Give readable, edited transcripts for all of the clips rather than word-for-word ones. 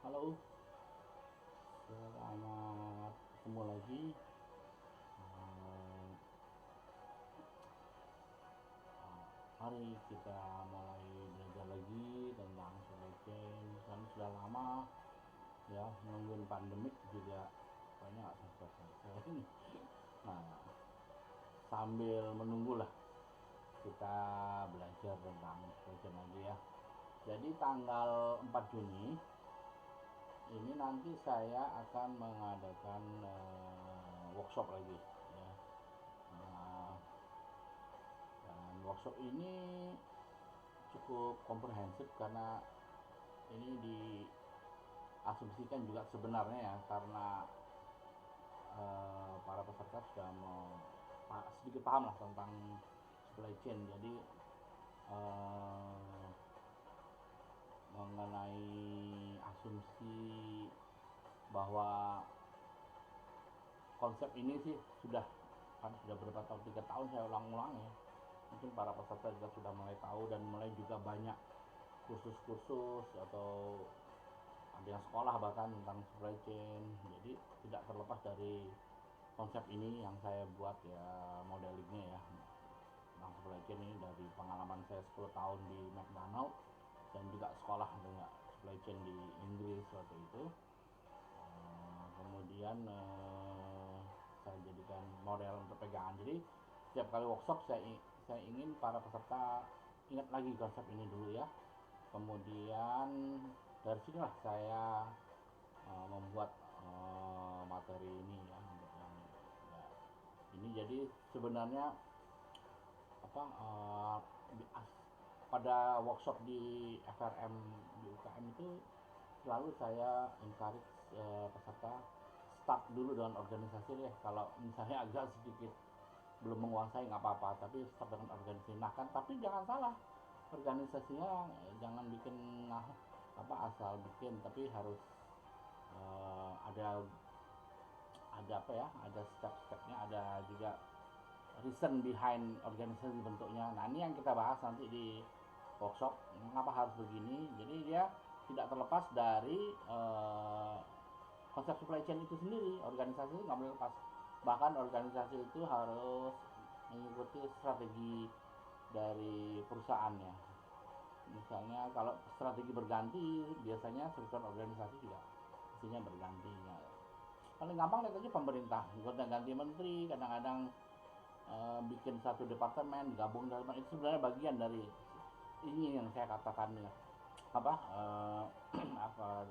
Halo, selamat ketemu lagi. Eh, Mari kita mulai belajar lagi tentang supply chain. Kan sudah lama ya nungguin pandemik juga, kayaknya nggak selesai. Nah, sambil menunggu lah kita belajar tentang supply chain lagi ya. Jadi tanggal 4 Juni ini nanti saya akan mengadakan workshop lagi ya. Nah, dan workshop ini cukup komprehensif karena ini diasumsikan juga sebenarnya ya, karena para peserta sudah sedikit paham lah tentang supply chain. Jadi eh, mengenai asumsi bahwa konsep ini sih sudah berapa tahun, 3 tahun saya ulang-ulang ya, mungkin para peserta juga sudah mulai tahu dan mulai juga banyak kursus-kursus atau ada yang sekolah bahkan tentang supply chain. Jadi tidak terlepas dari konsep ini yang saya buat ya, modelingnya ya, tentang supply chain ini dari pengalaman saya 10 tahun di McDonald dan juga sekolah dengan supply chain di Inggris waktu itu. Kemudian saya jadikan model untuk pegangan. Jadi setiap kali workshop saya ingin para peserta ingat lagi konsep ini dulu ya. Kemudian dari sinilah saya membuat materi ini ya, untuk yang ya, ini. Jadi sebenarnya apa pada workshop di FRM di UKM itu selalu saya encourage peserta start dulu dengan organisasi deh. Kalau misalnya agak sedikit belum menguasai nggak apa-apa, tapi start dengan organisasi. Nah kan, tapi jangan salah, organisasinya jangan bikin asal bikin, tapi harus ada apa ya, ada step-stepnya, ada juga reason behind organisasi bentuknya. Nah ini yang kita bahas nanti di workshop, mengapa harus begini. Jadi dia tidak terlepas dari konsep supply chain itu sendiri. Organisasi itu nggak boleh lepas, bahkan organisasi itu harus mengikuti strategi dari perusahaannya. Misalnya kalau strategi berganti, biasanya struktur organisasi juga pastinya berganti ya. Paling gampang lihat aja pemerintah, gonta ganti menteri, kadang-kadang bikin satu departemen gabung dalam itu, sebenarnya bagian dari ini yang saya katakan ya, apa apa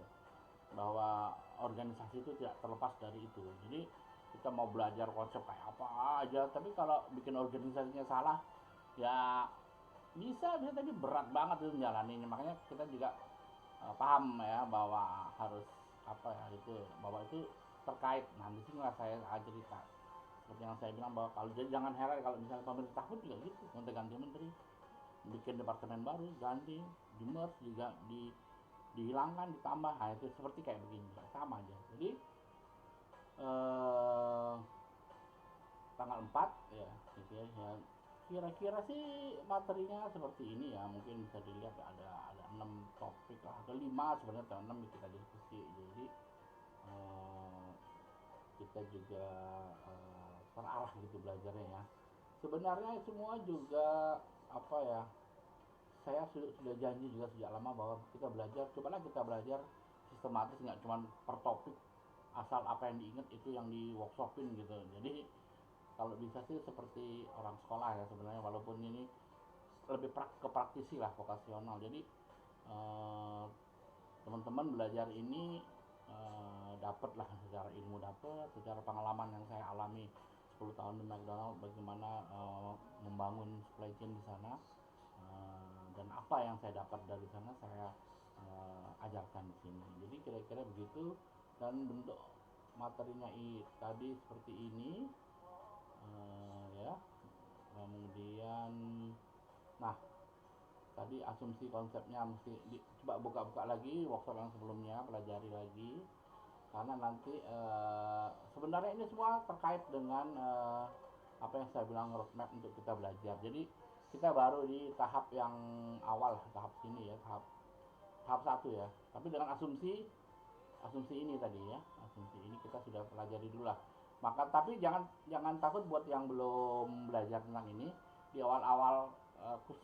bahwa organisasi itu tidak terlepas dari itu. Jadi kita mau belajar konsep kayak apa aja, tapi kalau bikin organisasinya salah ya bisa tapi berat banget itu menjalaninya. Makanya kita juga paham ya bahwa harus apa ya, itu bahwa itu terkait. Nah di sini lah saya cerita seperti yang saya bilang, bahwa kalau jadi jangan heran kalau misalnya pemerintah pun juga gitu, gonta ganti menteri, bikin departemen baru, ganti, di merge juga, dihilangkan, ditambah. Nah itu seperti kayak begini, sama aja. Jadi eh, tanggal 4 ya gitu ya, ya kira-kira sih materinya seperti ini ya. Mungkin bisa dilihat ada 6 topik lah, atau 5 sebenarnya, atau 6 kita diskusi. Jadi eh, kita juga terarah gitu belajarnya ya. Sebenarnya semua juga apa ya, saya sudah janji juga sejak lama bahwa kita belajar, cobalah kita belajar sistematis, nggak cuma per topik asal apa yang diingat itu yang di workshopin gitu. Jadi kalau bisa sih seperti orang sekolah ya sebenarnya, walaupun ini lebih ke praktisi lah, vokasional. Jadi eh, teman-teman belajar ini dapat lah, secara ilmu dapat, secara pengalaman yang saya alami 10 tahun di McDonald, bagaimana membangun supply chain di sana, dan apa yang saya dapat dari sana saya ajarkan di sini. Jadi kira-kira begitu. Dan bentuk materinya tadi seperti ini ya. Kemudian nah, tadi asumsi konsepnya mesti coba buka-buka lagi workshop yang sebelumnya, pelajari lagi, karena nanti sebenarnya ini semua terkait dengan apa yang saya bilang, roadmap untuk kita belajar. Jadi kita baru di tahap yang awal, tahap sini ya, tahap tahap satu ya, tapi dengan asumsi asumsi ini tadi ya, asumsi ini kita sudah pelajari dulu lah. Maka tapi jangan jangan takut buat yang belum belajar tentang ini. Di awal-awal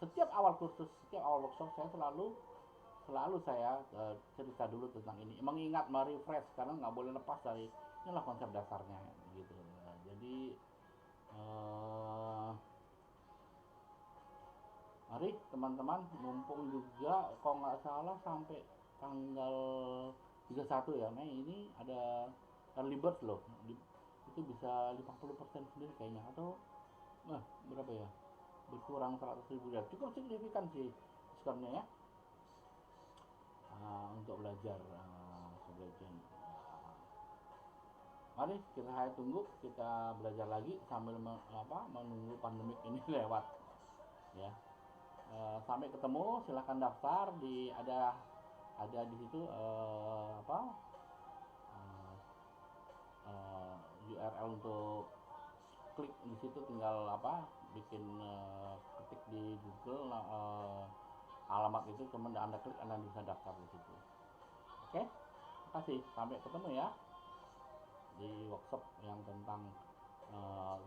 setiap awal kursus, setiap awal workshop saya selalu saya cerita dulu tentang ini, mengingat, merefresh, karena nggak boleh lepas dari inilah konsep dasarnya gitu. Jadi uh, mari teman-teman, mumpung juga kalau nggak salah sampai tanggal 31 ya Mei ini ada early bird loh. Itu bisa 50% sendiri kayaknya, atau berapa ya, berkurang 100.000 ya, cukup signifikan sih diskonnya ya, untuk belajar supply chain. Mari kita tunggu, kita belajar lagi sambil menunggu pandemik ini lewat ya. Sampai ketemu, silahkan daftar ada di situ URL untuk klik di situ, tinggal bikin ketik di Google alamat itu, kemudian Anda klik, Anda bisa daftar di situ. Oke, terima kasih, sampai ketemu ya di workshop yang tentang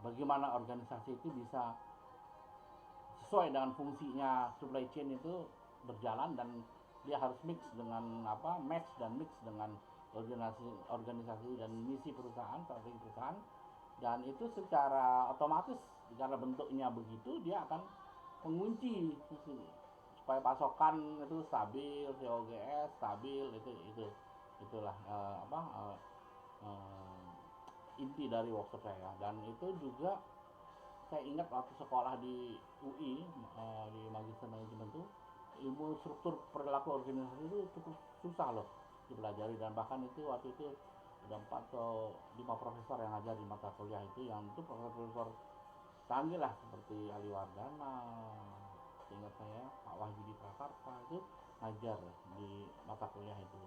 bagaimana organisasi itu bisa sesuai dengan fungsinya supply chain itu berjalan, dan dia harus mix dengan match dan mix dengan organisasi dan misi perusahaan, strategi perusahaan, dan itu secara otomatis karena bentuknya begitu dia akan mengunci supaya pasokan itu stabil, COGS stabil, itulah inti dari workshop saya. Dan itu juga saya ingat waktu sekolah di UI di Magister Manajemen itu, ilmu struktur perilaku organisasi itu cukup susah loh dipelajari, dan bahkan itu waktu itu ada 4 atau 5 profesor yang ngajar di mata kuliah itu, yang itu profesor canggih lah, seperti Ali Wardana, seingat saya Pak Wahyudi Prakarsa itu ngajar di mata kuliah itu,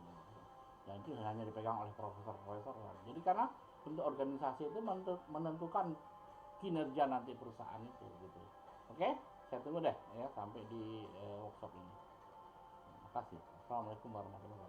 dan itu hanya dipegang oleh profesor-profesor. Jadi karena bentuk organisasi itu menentukan kinerja nanti perusahaan itu gitu. Oke, saya tunggu deh ya sampai di workshop ini. Terima kasih. Assalamualaikum warahmatullahi wabarakatuh.